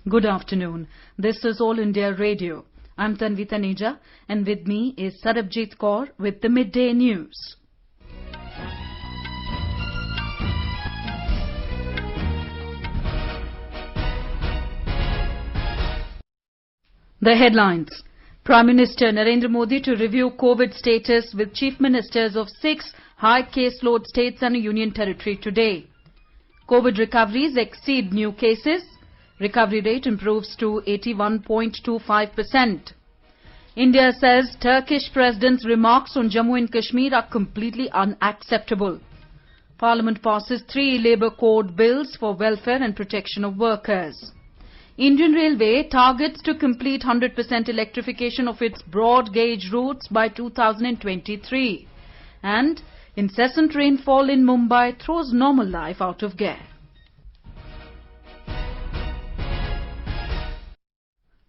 Good afternoon. This is All India Radio. I'm Tanvi Taneja, and with me is Sarabjit Kaur with the Midday News. The headlines. Prime Minister Narendra Modi to review COVID status with Chief Ministers of 6 high caseload states and a union territory today. COVID recoveries exceed new cases. Recovery rate improves to 81.25%. India says Turkish President's remarks on Jammu and Kashmir are completely unacceptable. Parliament passes 3 Labour Code bills for welfare and protection of workers. Indian Railway targets to complete 100% electrification of its broad gauge routes by 2023. And incessant rainfall in Mumbai throws normal life out of gear.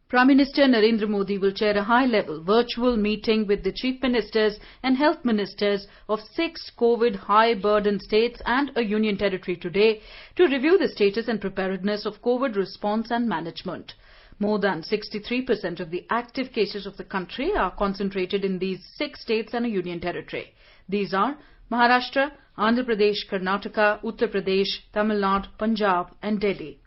Prime Minister Narendra Modi will chair a high-level virtual meeting with the Chief Ministers and Health Ministers of 6 COVID high-burden states and a union territory today to review the status and preparedness of COVID response and management. More than 63% of the active cases of the country are concentrated in these 6 states and a union territory. These are Maharashtra, Andhra Pradesh, Karnataka, Uttar Pradesh, Tamil Nadu, Punjab and Delhi.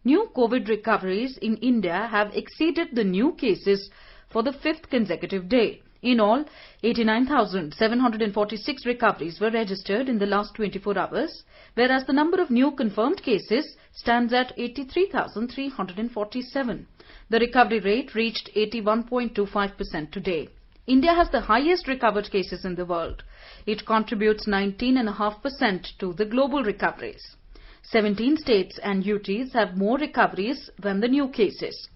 New COVID recoveries in India have exceeded the new cases for the 5th consecutive day. In all, 89,746 recoveries were registered in the last 24 hours, whereas the number of new confirmed cases stands at 83,347. The recovery rate reached 81.25% today. India has the highest recovered cases in the world. It contributes 19.5% to the global recoveries. 17 states and UTs have more recoveries than the new cases.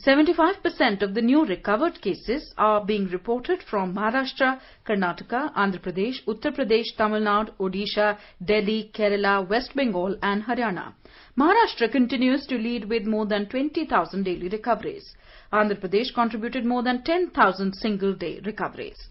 75% of the new recovered cases are being reported from Maharashtra, Karnataka, Andhra Pradesh, Uttar Pradesh, Tamil Nadu, Odisha, Delhi, Kerala, West Bengal and Haryana. Maharashtra continues to lead with more than 20,000 daily recoveries. Andhra Pradesh contributed more than 10,000 single-day recoveries.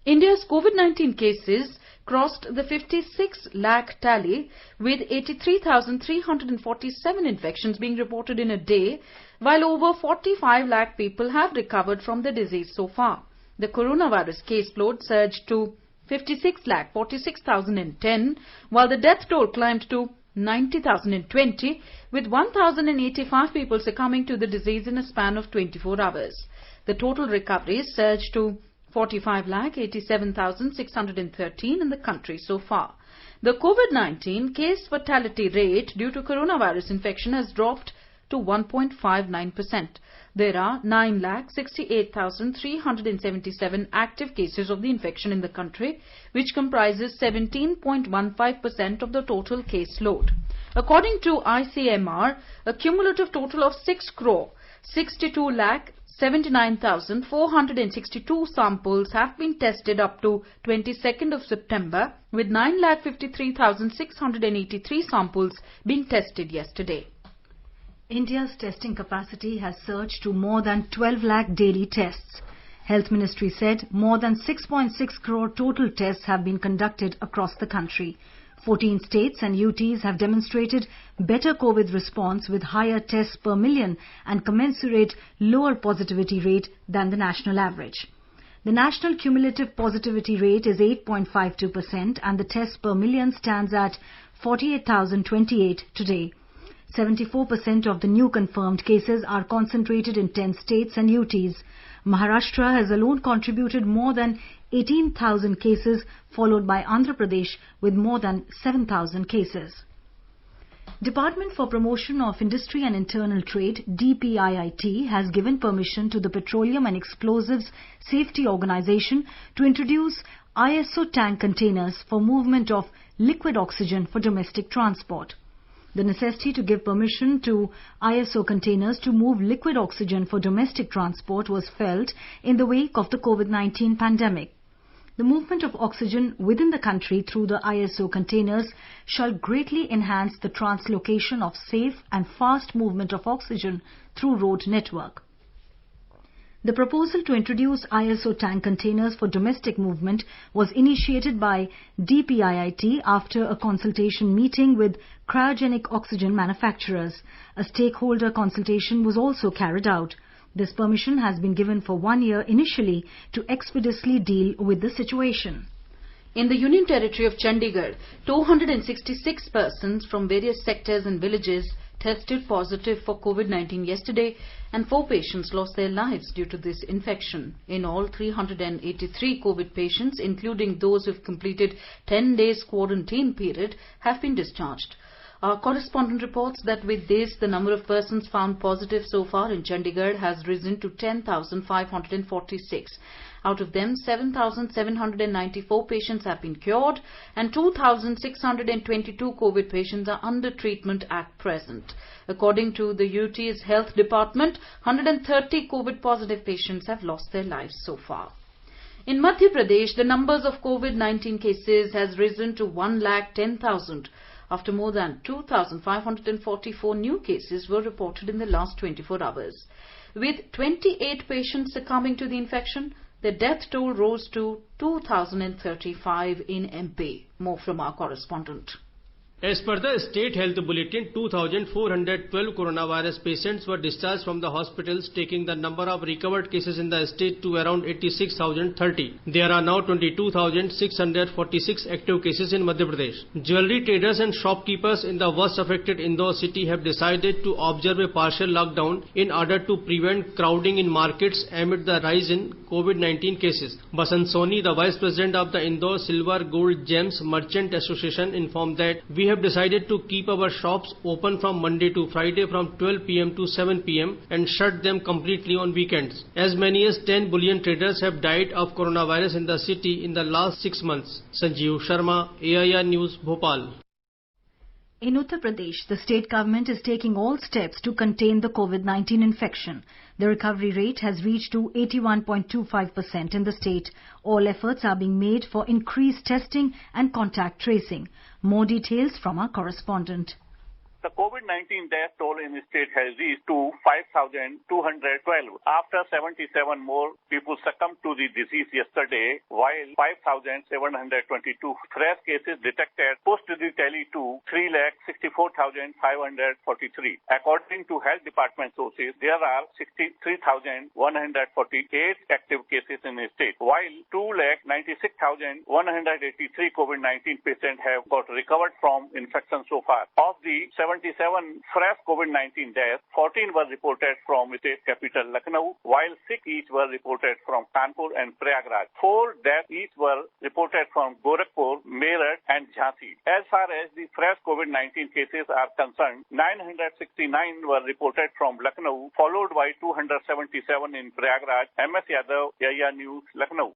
India's COVID-19 cases crossed the 56 lakh tally, with 83,347 infections being reported in a day, while over 45 lakh people have recovered from the disease so far. The coronavirus caseload surged to 56,46,010, while the death toll climbed to 90,020, with 1,085 people succumbing to the disease in a span of 24 hours. The total recoveries surged to 45,87,613 in the country so far. The COVID-19 case fatality rate due to coronavirus infection has dropped to 1.59%. There are 9,68,377 active cases of the infection in the country, which comprises 17.15% of the total case load. According to ICMR, a cumulative total of 6,62,79,462 samples have been tested up to 22nd of September, with 9,53,683 samples being tested yesterday. India's testing capacity has surged to more than 12 lakh daily tests. Health Ministry said more than 6.6 crore total tests have been conducted across the country. 14 states and UTs have demonstrated better COVID response with higher tests per million and commensurate lower positivity rate than the national average. The national cumulative positivity rate is 8.52% and the tests per million stands at 48,028 today. 74% of the new confirmed cases are concentrated in 10 states and UTs. Maharashtra has alone contributed more than 18,000 cases, followed by Andhra Pradesh with more than 7,000 cases. Department for Promotion of Industry and Internal Trade (DPIIT) has given permission to the Petroleum and Explosives Safety Organization to introduce ISO tank containers for movement of liquid oxygen for domestic transport. The necessity to give permission to ISO containers to move liquid oxygen for domestic transport was felt in the wake of the COVID-19 pandemic. The movement of oxygen within the country through the ISO containers shall greatly enhance the translocation of safe and fast movement of oxygen through road network. The proposal to introduce ISO tank containers for domestic movement was initiated by DPIIT after a consultation meeting with cryogenic oxygen manufacturers. A stakeholder consultation was also carried out. This permission has been given for 1 year initially to expeditiously deal with the situation. In the Union Territory of Chandigarh, 266 persons from various sectors and villages tested positive for COVID-19 yesterday, and 4 patients lost their lives due to this infection. In all, 383 COVID patients, including those who have completed 10 days quarantine period, have been discharged. Our correspondent reports that with this, the number of persons found positive so far in Chandigarh has risen to 10,546. Out of them, 7,794 patients have been cured and 2,622 COVID patients are under treatment at present. According to the UT's Health Department, 130 COVID positive patients have lost their lives so far. In Madhya Pradesh, the numbers of COVID-19 cases has risen to 110,000 after more than 2,544 new cases were reported in the last 24 hours. With 28 patients succumbing to the infection, the death toll rose to 2,035 in MP. More from our correspondent. As per the State Health Bulletin, 2,412 coronavirus patients were discharged from the hospitals, taking the number of recovered cases in the state to around 86,030. There are now 22,646 active cases in Madhya Pradesh. Jewelry traders and shopkeepers in the worst affected Indore city have decided to observe a partial lockdown in order to prevent crowding in markets amid the rise in COVID-19 cases. Basant Soni, the Vice President of the Indore Silver Gold Gems Merchant Association, informed that we have decided to keep our shops open from Monday to Friday from 12 p.m. to 7 p.m. and shut them completely on weekends. As many as 10 bullion traders have died of coronavirus in the city in the last 6 months. Sanjeev Sharma, AIR News, Bhopal. In Uttar Pradesh, the state government is taking all steps to contain the COVID-19 infection. The recovery rate has reached to 81.25% in the state. All efforts are being made for increased testing and contact tracing. More details from our correspondent. The COVID-19 death toll in the state has reached to 5,212 after 77 more people succumbed to the disease yesterday, while 5,722 fresh cases detected pushed the tally to 3,64,543. According to Health Department sources, there are 63,148 active cases in the state, while 2,96,183 COVID-19 patients have got recovered from infection so far. Of the 77 fresh COVID-19 deaths, 14 were reported from state capital Lucknow, while 6 each were reported from Kanpur and Prayagraj. 4 deaths each were reported from Gorakhpur, Meerut and Jhansi. As far as the fresh COVID-19 cases are concerned, 969 were reported from Lucknow, followed by 277 in Prayagraj. MS Yadav, AIR News, Lucknow.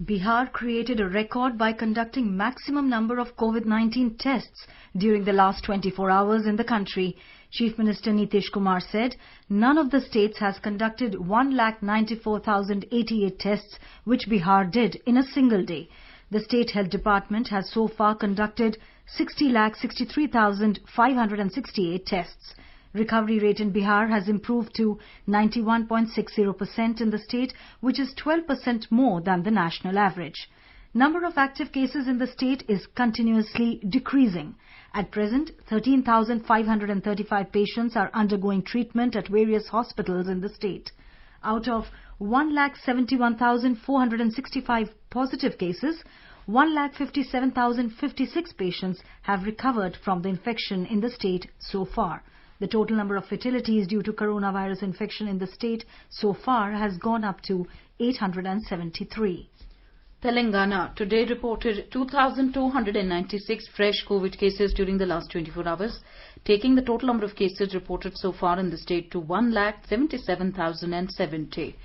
Bihar created a record by conducting maximum number of COVID-19 tests during the last 24 hours in the country. Chief Minister Nitish Kumar said none of the states has conducted 1,94,088 tests, which Bihar did in a single day. The State Health Department has so far conducted 60,63,568 tests. Recovery rate in Bihar has improved to 91.60% in the state, which is 12% more than the national average. Number of active cases in the state is continuously decreasing. At present, 13,535 patients are undergoing treatment at various hospitals in the state. Out of 1,71,465 positive cases, 1,57,056 patients have recovered from the infection in the state so far. The total number of fatalities due to coronavirus infection in the state so far has gone up to 873. Telangana today reported 2,296 fresh COVID cases during the last 24 hours, taking the total number of cases reported so far in the state to 1,77,070.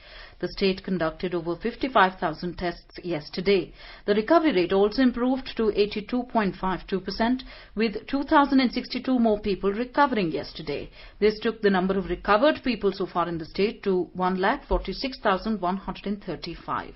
The state conducted over 55,000 tests yesterday. The recovery rate also improved to 82.52%, with 2,062 more people recovering yesterday. This took the number of recovered people so far in the state to 1,46,135.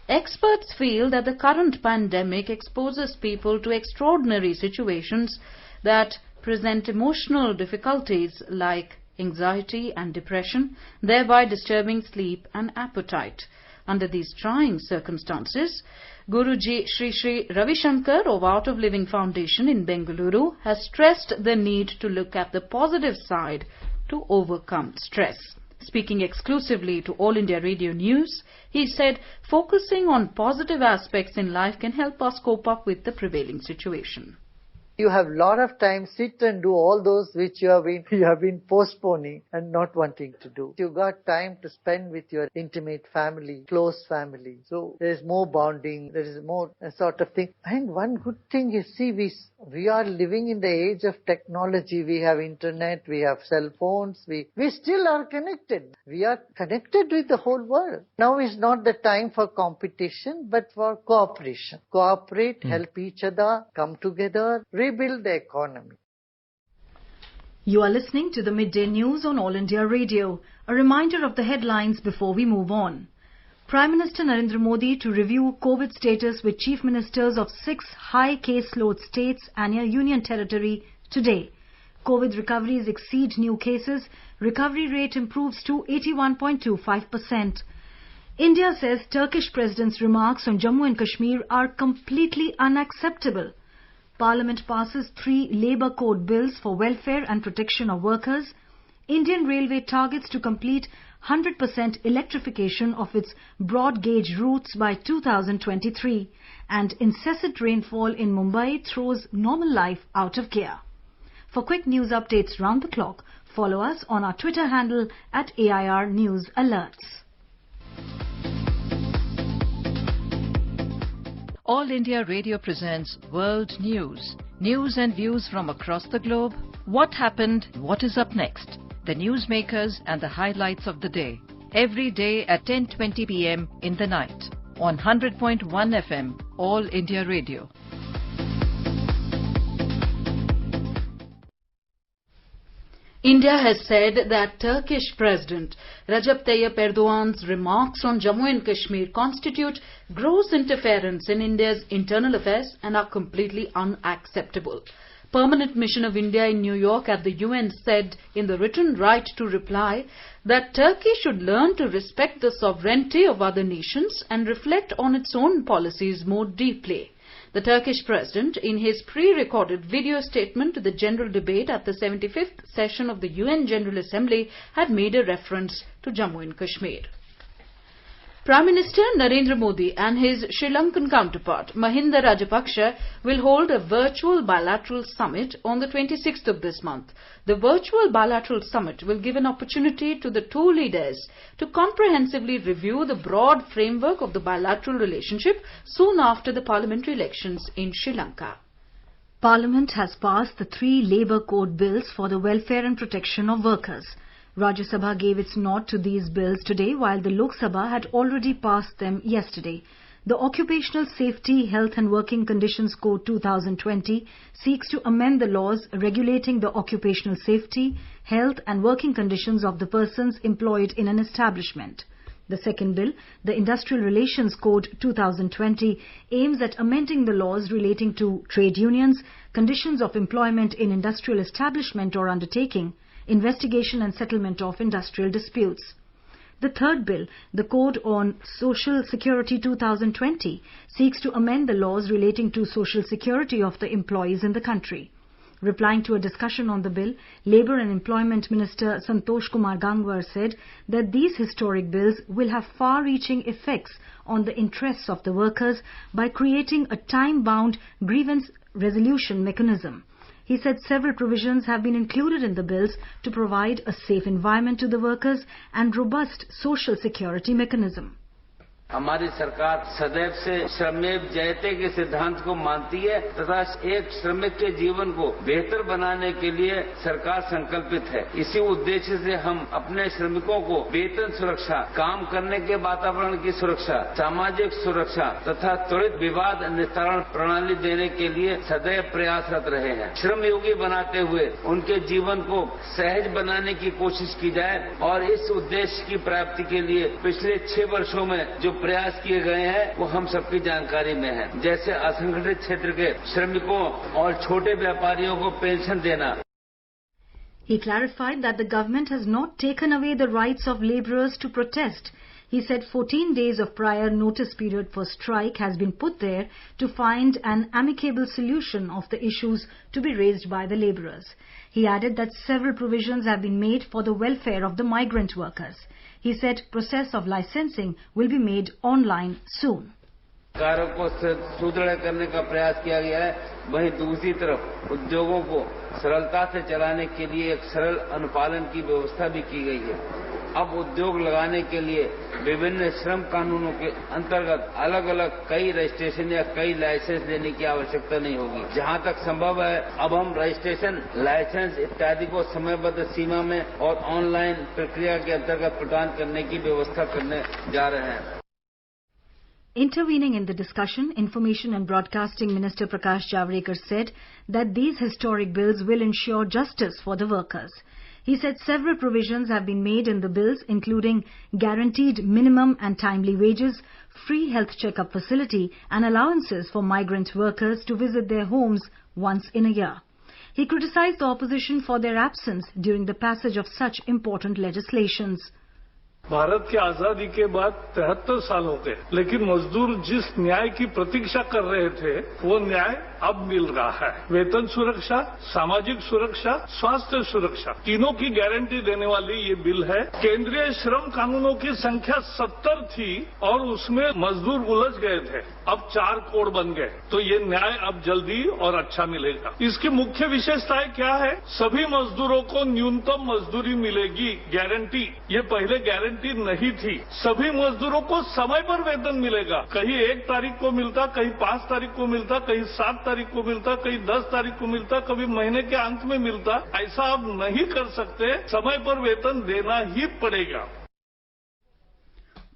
Experts feel that the current pandemic exposes people to extraordinary situations that present emotional difficulties like anxiety and depression, thereby disturbing sleep and appetite. Under these trying circumstances, Guruji Sri Sri Ravi Shankar of Art of Living Foundation in Bengaluru has stressed the need to look at the positive side to overcome stress. Speaking exclusively to All India Radio News, he said focusing on positive aspects in life can help us cope up with the prevailing situation. You have a lot of time, sit and do all those which you have been postponing and not wanting to do. You got time to spend with your intimate family, close family. So there is more bonding, there is more sort of thing. And one good thing is, see, we are living in the age of technology. We have internet, we have cell phones, we still are connected. We are connected with the whole world. Now is not the time for competition, but for cooperation. Cooperate, help each other, come together, rebuild the economy. You are listening to the Midday News on All India Radio. A reminder of the headlines before we move on. Prime Minister Narendra Modi to review COVID status with Chief Ministers of 6 high caseload states and a union territory today. COVID recoveries exceed new cases. Recovery rate improves to 81.25%. India says Turkish President's remarks on Jammu and Kashmir are completely unacceptable. Parliament passes 3 Labour Code bills for welfare and protection of workers. Indian Railway targets to complete 100% electrification of its broad gauge routes by 2023, and incessant rainfall in Mumbai throws normal life out of gear. For quick news updates round the clock, follow us on our Twitter handle at AIR News Alerts. All India Radio presents World News. News and views from across the globe. What happened? What is up next? The newsmakers and the highlights of the day. Every day at 10:20 p.m. in the night. On 100.1 FM, All India Radio. India has said that Turkish President Recep Tayyip Erdogan's remarks on Jammu and Kashmir constitute gross interference in India's internal affairs and are completely unacceptable. Permanent Mission of India in New York at the UN said in the written right to reply that Turkey should learn to respect the sovereignty of other nations and reflect on its own policies more deeply. The Turkish President, in his pre-recorded video statement to the general debate at the 75th session of the UN General Assembly, had made a reference to Jammu and Kashmir. Prime Minister Narendra Modi and his Sri Lankan counterpart Mahinda Rajapaksa will hold a virtual bilateral summit on the 26th of this month. The virtual bilateral summit will give an opportunity to the two leaders to comprehensively review the broad framework of the bilateral relationship soon after the parliamentary elections in Sri Lanka. Parliament has passed the 3 Labour Code bills for the welfare and protection of workers. Rajya Sabha gave its nod to these bills today, while the Lok Sabha had already passed them yesterday. The Occupational Safety, Health and Working Conditions Code 2020 seeks to amend the laws regulating the occupational safety, health and working conditions of the persons employed in an establishment. The second bill, the Industrial Relations Code 2020, aims at amending the laws relating to trade unions, conditions of employment in industrial establishment or undertaking, investigation and settlement of industrial disputes. The third bill, the Code on Social Security 2020, seeks to amend the laws relating to social security of the employees in the country. Replying to a discussion on the bill, Labour and Employment Minister Santosh Kumar Gangwar said that these historic bills will have far-reaching effects on the interests of the workers by creating a time-bound grievance resolution mechanism. He said several provisions have been included in the bills to provide a safe environment to the workers and robust social security mechanism. हमारी सरकार सदैव से श्रमेव जयते के सिद्धांत को मानती है तथा एक श्रमिक के जीवन को बेहतर बनाने के लिए सरकार संकल्पित है। इसी उद्देश्य से हम अपने श्रमिकों को वेतन सुरक्षा, काम करने के वातावरण की सुरक्षा, सामाजिक सुरक्षा तथा त्वरित विवाद निस्तारण प्रणाली देने के लिए सदैव प्रयासरत रहे हैं। श्रमयोगी बनाते हुए उनके जीवन को सहज बनाने की कोशिश की जाए और इस उद्देश्य की प्राप्ति के लिए पिछले 6 वर्षों में जो प्रयास किए गए हैं वो हम सबकी जानकारी में है, जैसे असंगठित क्षेत्र के श्रमिकों और छोटे व्यापारियों को पेंशन देना। He clarified that the government has not taken away the rights of labourers to protest. He said 14 days of prior notice period for strike has been put there to find an amicable solution of the issues to be raised by the labourers. He added that several provisions have been made for the welfare of the migrant workers. He said process of licensing will be made online soon. कार्यों को सुदृढ़ करने का प्रयास किया गया है, वहीं दूसरी तरफ उद्योगों को सरलता से चलाने के लिए एक सरल अनुपालन की व्यवस्था भी की गई है। अब उद्योग लगाने के लिए विभिन्न श्रम कानूनों के अंतर्गत अलग अलग कई रजिस्ट्रेशन या कई लाइसेंस देने की आवश्यकता नहीं होगी। जहां तक संभव है अब हम रजिस्ट्रेशन, लाइसेंस इत्यादि को समयबद्ध सीमा में और ऑनलाइन प्रक्रिया के अंतर्गत प्रदान करने की व्यवस्था करने जा रहे हैं। Intervening in the discussion, Information and Broadcasting Minister Prakash Javadekar said that these historic bills will ensure justice for the workers. He said several provisions have been made in the bills, including guaranteed minimum and timely wages, free health checkup facility and allowances for migrant workers to visit their homes once in a year. He criticized the opposition for their absence during the passage of such important legislations. Bharat की आजादी के बाद 73 साल हो गए, लेकिन मजदूर जिस न्याय की प्रतीक्षा कर रहे थे वो न्याय अब मिल रहा है। वेतन सुरक्षा, सामाजिक सुरक्षा, स्वास्थ्य सुरक्षा, तीनों की गारंटी देने वाली ये बिल है। केंद्रीय श्रम कानूनों की संख्या 70 थी और उसमें मजदूर उलझ गए थे, अब 4 कोड बन गए, तो ये न्याय अब जल्दी और अच्छा मिलेगा। इसकी मुख्य विशेषताएं क्या है? सभी मजदूरों को न्यूनतम मजदूरी मिलेगी, गारंटी। ये पहले गारंटी नहीं थी। सभी मजदूरों को समय पर वेतन मिलेगा। कहीं 1 तारीख को मिलता, कहीं 5 तारीख को मिलता, कहीं 7 तारीख को मिलता, कहीं 10 तारीख को मिलता, कभी महीने के अंत में मिलता। ऐसा अब नहीं कर सकते, समय पर वेतन देना ही पड़ेगा।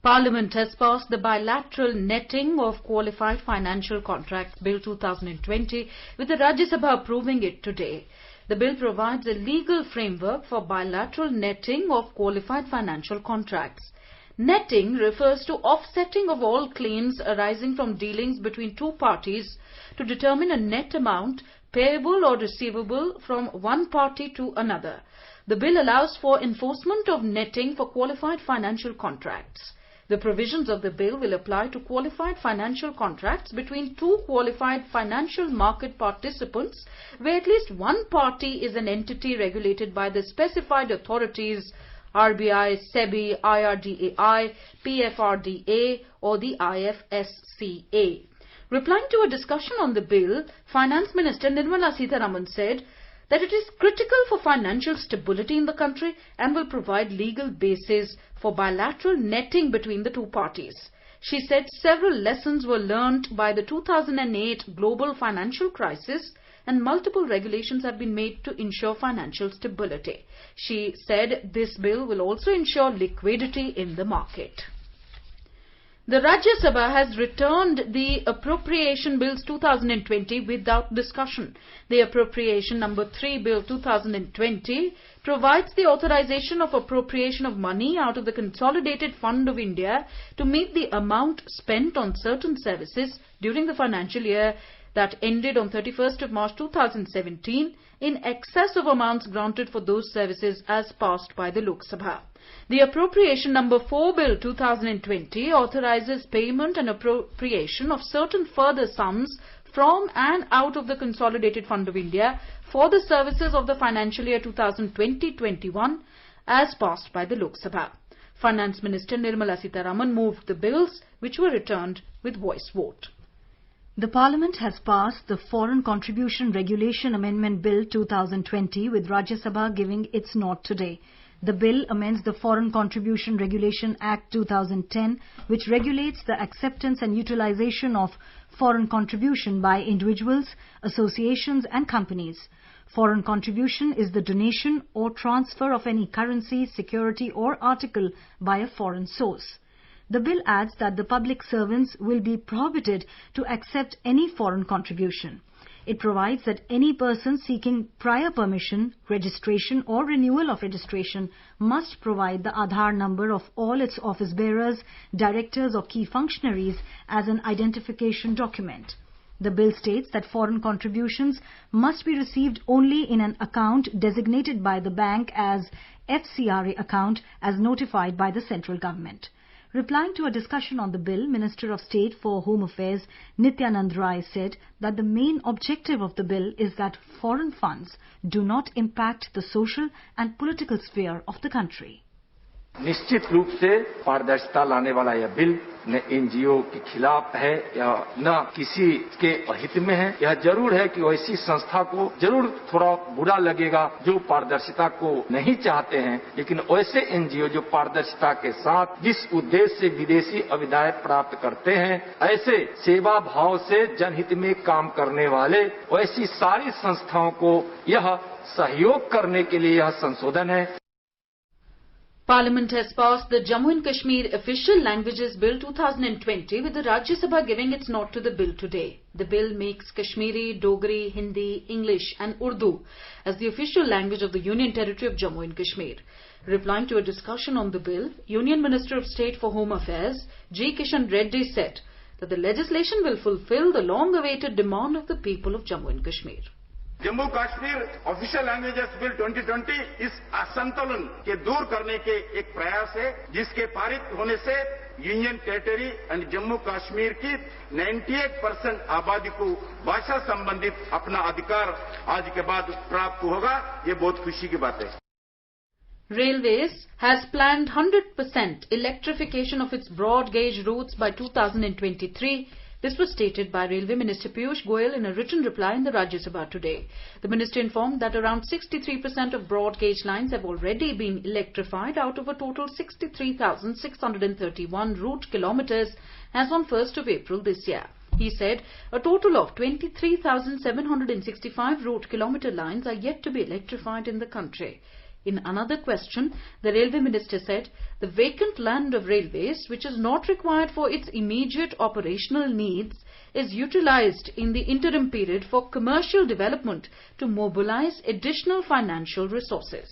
Parliament has passed the bilateral netting of qualified financial contracts Bill 2020 with the Rajya Sabha approving it today. The bill provides a legal framework for bilateral netting of qualified financial contracts. Netting refers to offsetting of all claims arising from dealings between two parties to determine a net amount payable or receivable from one party to another. The bill allows for enforcement of netting for qualified financial contracts. The provisions of the bill will apply to qualified financial contracts between two qualified financial market participants where at least one party is an entity regulated by the specified authorities RBI, SEBI, IRDAI, PFRDA or the IFSCA. Replying to a discussion on the bill, Finance Minister Nirmala Sitharaman said that it is critical for financial stability in the country and will provide legal basis for bilateral netting between the two parties. She said several lessons were learnt by the 2008 global financial crisis and multiple regulations have been made to ensure financial stability. She said this bill will also ensure liquidity in the market. The Rajya Sabha has returned the Appropriation Bills 2020 without discussion. The Appropriation Number 3 Bill 2020 provides the authorization of appropriation of money out of the Consolidated Fund of India to meet the amount spent on certain services during the financial year that ended on 31st of March 2017 in excess of amounts granted for those services as passed by the Lok Sabha. The Appropriation Number 4 Bill 2020 authorizes payment and appropriation of certain further sums from and out of the Consolidated Fund of India for the services of the financial year 2020-21 as passed by the Lok Sabha. Finance Minister Nirmala Sitharaman moved the bills which were returned with voice vote. The Parliament has passed the Foreign Contribution Regulation Amendment Bill 2020 with Rajya Sabha giving its nod today. The bill amends the Foreign Contribution Regulation Act 2010, which regulates the acceptance and utilization of foreign contribution by individuals, associations and companies. Foreign contribution is the donation or transfer of any currency, security or article by a foreign source. The bill adds that the public servants will be prohibited to accept any foreign contribution. It provides that any person seeking prior permission, registration or renewal of registration must provide the Aadhaar number of all its office bearers, directors or key functionaries as an identification document. The bill states that foreign contributions must be received only in an account designated by the bank as FCRA account as notified by the central government. Replying to a discussion on the bill, Minister of State for Home Affairs Nityanand Rai said that the main objective of the bill is that foreign funds do not impact the social and political sphere of the country. निश्चित रूप से पारदर्शिता लाने वाला यह bill न NGO के खिलाफ है या न किसी के अहित में है। यह जरूर है कि ऐसी संस्था को जरूर थोड़ा बुरा लगेगा जो पारदर्शिता को नहीं चाहते हैं, लेकिन ऐसे एनजीओ जो पारदर्शिता के साथ जिस उद्देश्य से विदेशी अविदाय प्राप्त करते हैं, ऐसे सेवा भाव से जनहित में काम करने वाले ऐसी सारी संस्थाओं को यह सहयोग करने के लिए यह संशोधन है। Parliament has passed the Jammu and Kashmir Official Languages Bill 2020 with the Rajya Sabha giving its nod to the bill today. The bill makes Kashmiri, Dogri, Hindi, English and Urdu as the official language of the Union Territory of Jammu and Kashmir. Replying to a discussion on the bill, Union Minister of State for Home Affairs G. Kishan Reddy said that the legislation will fulfill the long-awaited demand of the people of Jammu and Kashmir. Jammu Kashmir official languages bill 2020 इस असंतुलन के दूर करने के एक प्रयास है, जिसके पारित होने से union territory and Jammu Kashmir की 98% आबादी को भाषा संबंधित अपना अधिकार आज के बाद प्राप्त होगा। ये बहुत खुशी की बात है। Railways has planned 100% electrification of its broad gauge routes by 2023. This was stated by Railway Minister Piyush Goyal in a written reply in the Rajya Sabha today. The minister informed that around 63% of broad gauge lines have already been electrified out of a total 63,631 route kilometres as on 1st of April this year. He said a total of 23,765 route kilometre lines are yet to be electrified in the country. In another question, the Railway Minister said the vacant land of railways, which is not required for its immediate operational needs, is utilised in the interim period for commercial development to mobilise additional financial resources.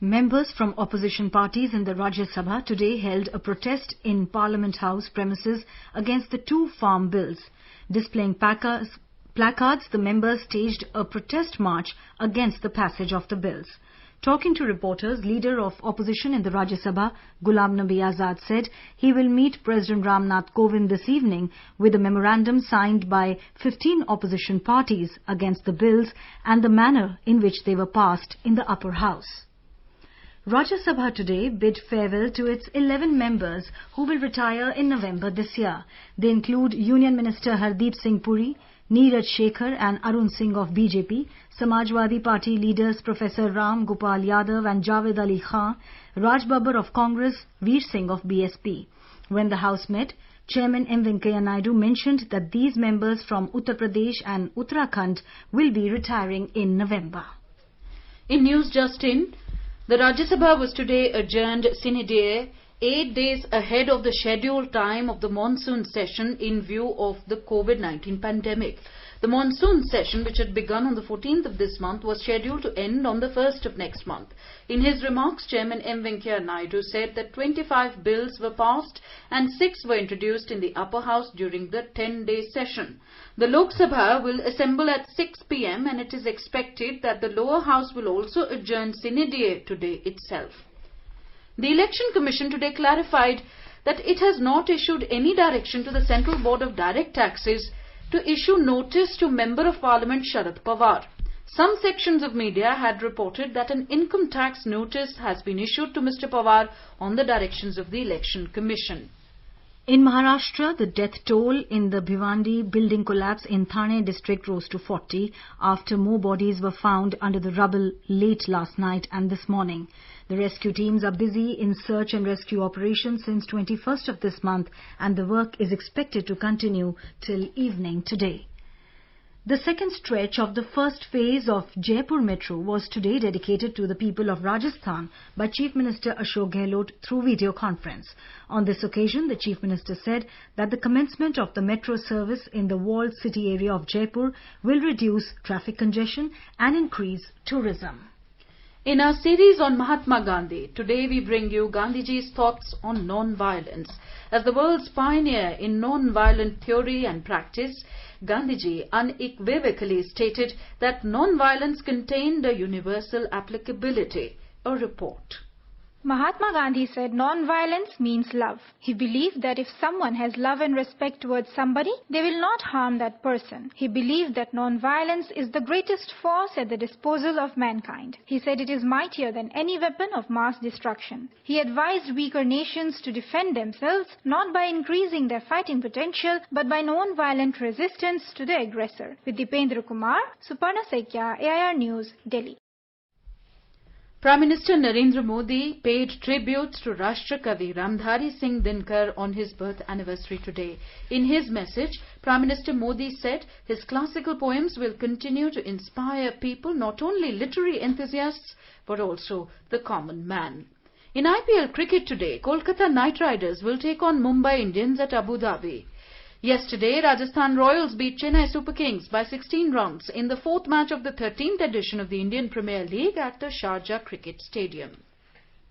Members from opposition parties in the Rajya Sabha today held a protest in Parliament House premises against the two farm bills. Displaying placards, the members staged a protest march against the passage of the bills. Talking to reporters, leader of opposition in the Rajya Sabha, Ghulam Nabi Azad, said he will meet President Ramnath Kovind this evening with a memorandum signed by 15 opposition parties against the bills and the manner in which they were passed in the upper house. Rajya Sabha today bid farewell to its 11 members who will retire in November this year. They include Union Minister Hardeep Singh Puri, Neeraj Shekhar and Arun Singh of BJP, Samajwadi Party leaders Professor Ram Gopal Yadav and Javed Ali Khan, Raj Babbar of Congress, Veer Singh of BSP. When the House met, Chairman M. Venkaiah Naidu mentioned that these members from Uttar Pradesh and Uttarakhand will be retiring in November. In news just in, the Rajya Sabha was today adjourned sine die 8 days ahead of the scheduled time of the monsoon session in view of the COVID-19 pandemic. The monsoon session, which had begun on the 14th of this month, was scheduled to end on the 1st of next month. In his remarks, Chairman M. Venkaiah Naidu said that 25 bills were passed and 6 were introduced in the upper house during the 10-day session. The Lok Sabha will assemble at 6 p.m. and it is expected that the lower house will also adjourn sine die today itself. The Election Commission today clarified that it has not issued any direction to the Central Board of Direct Taxes to issue notice to Member of Parliament Sharad Pawar. Some sections of media had reported that an income tax notice has been issued to Mr. Pawar on the directions of the Election Commission. In Maharashtra, the death toll in the Bhiwandi building collapse in Thane district rose to 40 after more bodies were found under the rubble late last night and this morning. The rescue teams are busy in search and rescue operations since 21st of this month and the work is expected to continue till evening today. The second stretch of the first phase of Jaipur Metro was today dedicated to the people of Rajasthan by Chief Minister Ashok Gehlot through video conference. On this occasion, the Chief Minister said that the commencement of the metro service in the walled city area of Jaipur will reduce traffic congestion and increase tourism. In our series on Mahatma Gandhi, today we bring you Gandhiji's thoughts on non-violence. As the world's pioneer in non-violent theory and practice, Gandhiji unequivocally stated that non-violence contained a universal applicability. A report. Mahatma Gandhi said non-violence means love. He believed that if someone has love and respect towards somebody, they will not harm that person. He believed that non-violence is the greatest force at the disposal of mankind. He said it is mightier than any weapon of mass destruction. He advised weaker nations to defend themselves not by increasing their fighting potential but by non-violent resistance to the aggressor. With Dipendra Kumar, Suparna Saikya, AIR News, Delhi. Prime Minister Narendra Modi paid tributes to Rashtrakavi Ramdhari Singh Dinkar on his birth anniversary today. In his message, Prime Minister Modi said his classical poems will continue to inspire people, not only literary enthusiasts, but also the common man. In IPL cricket today, Kolkata Knight Riders will take on Mumbai Indians at Abu Dhabi. Yesterday, Rajasthan Royals beat Chennai Super Kings by 16 runs in the fourth match of the 13th edition of the Indian Premier League at the Sharjah Cricket Stadium.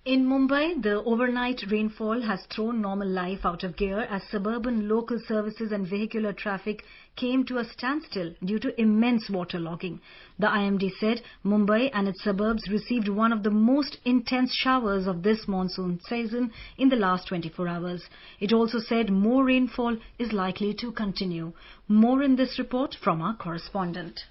In Mumbai, the overnight rainfall has thrown normal life out of gear as suburban local services and vehicular traffic came to a standstill due to immense waterlogging. The IMD said Mumbai and its suburbs received one of the most intense showers of this monsoon season in the last 24 hours. It also said more rainfall is likely to continue. More in this report from our correspondent.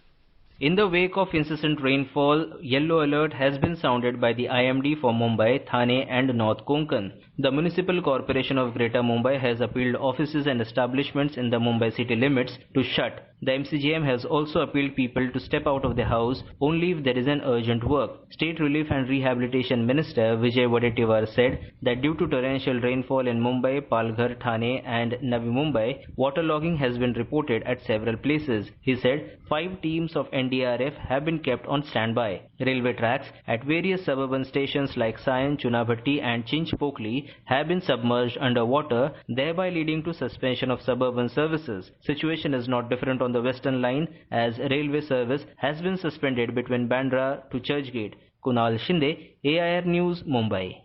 In the wake of incessant rainfall, yellow alert has been sounded by the IMD for Mumbai, Thane and North Konkan. The Municipal Corporation of Greater Mumbai has appealed offices and establishments in the Mumbai city limits to shut. The MCGM has also appealed people to step out of the house only if there is an urgent work. State Relief and Rehabilitation Minister Vijay Wadetiwar said that due to torrential rainfall in Mumbai, Palghar, Thane and Navi Mumbai, waterlogging has been reported at several places. He said 5 teams of NDRF have been kept on standby. Railway tracks at various suburban stations like Sion, Chunabhatti and Chinchpokli have been submerged under water, thereby leading to suspension of suburban services. Situation is not different on the Western Line as railway service has been suspended between Bandra to Churchgate. Kunal Shinde, AIR News, Mumbai.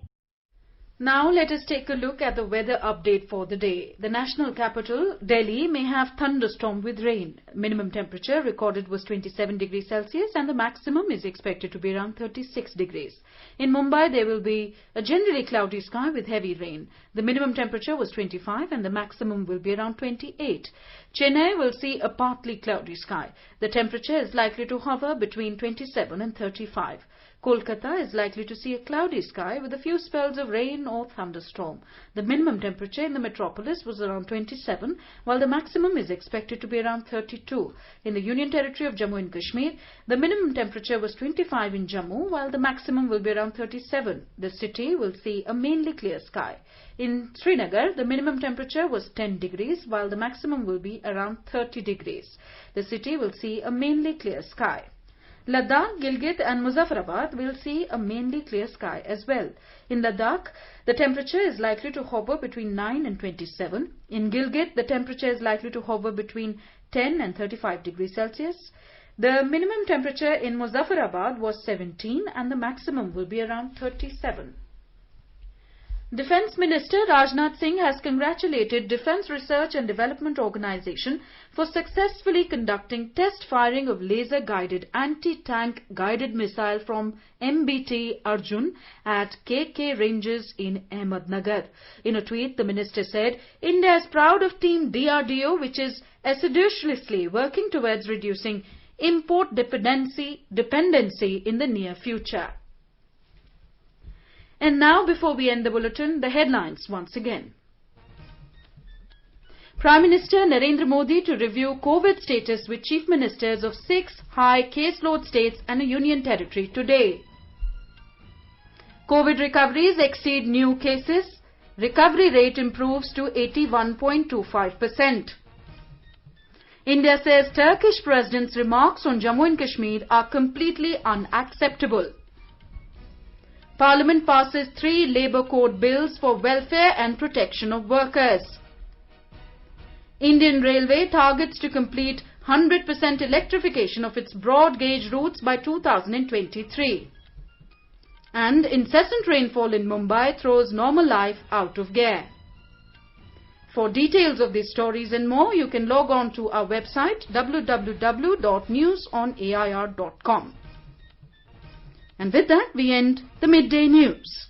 Now let us take a look at the weather update for the day. The national capital, Delhi, may have thunderstorm with rain. Minimum temperature recorded was 27 degrees Celsius and the maximum is expected to be around 36 degrees. In Mumbai, there will be a generally cloudy sky with heavy rain. The minimum temperature was 25 and the maximum will be around 28. Chennai will see a partly cloudy sky. The temperature is likely to hover between 27 and 35. Kolkata is likely to see a cloudy sky with a few spells of rain or thunderstorm. The minimum temperature in the metropolis was around 27, while the maximum is expected to be around 32. In the Union Territory of Jammu and Kashmir, the minimum temperature was 25 in Jammu, while the maximum will be around 37. The city will see a mainly clear sky. In Srinagar, the minimum temperature was 10 degrees, while the maximum will be around 30 degrees. The city will see a mainly clear sky. Ladakh, Gilgit and Muzaffarabad will see a mainly clear sky as well. In Ladakh, the temperature is likely to hover between 9 and 27. In Gilgit, the temperature is likely to hover between 10 and 35 degrees Celsius. The minimum temperature in Muzaffarabad was 17 and the maximum will be around 37. Defence Minister Rajnath Singh has congratulated Defence Research and Development Organisation for successfully conducting test firing of laser-guided anti-tank guided missile from MBT Arjun at KK ranges in Ahmednagar. In a tweet, the minister said, India is proud of Team DRDO, which is assiduously working towards reducing import dependency in the near future. And now, before we end the bulletin, the headlines once again. Prime Minister Narendra Modi to review COVID status with Chief Ministers of 6 high caseload states and a Union Territory today. COVID recoveries exceed new cases. Recovery rate improves to 81.25%. India says Turkish President's remarks on Jammu and Kashmir are completely unacceptable. Parliament passes 3 Labour Code bills for welfare and protection of workers. Indian Railway targets to complete 100% electrification of its broad gauge routes by 2023. And incessant rainfall in Mumbai throws normal life out of gear. For details of these stories and more, you can log on to our website www.newsonair.com. And with that, we end the Midday News.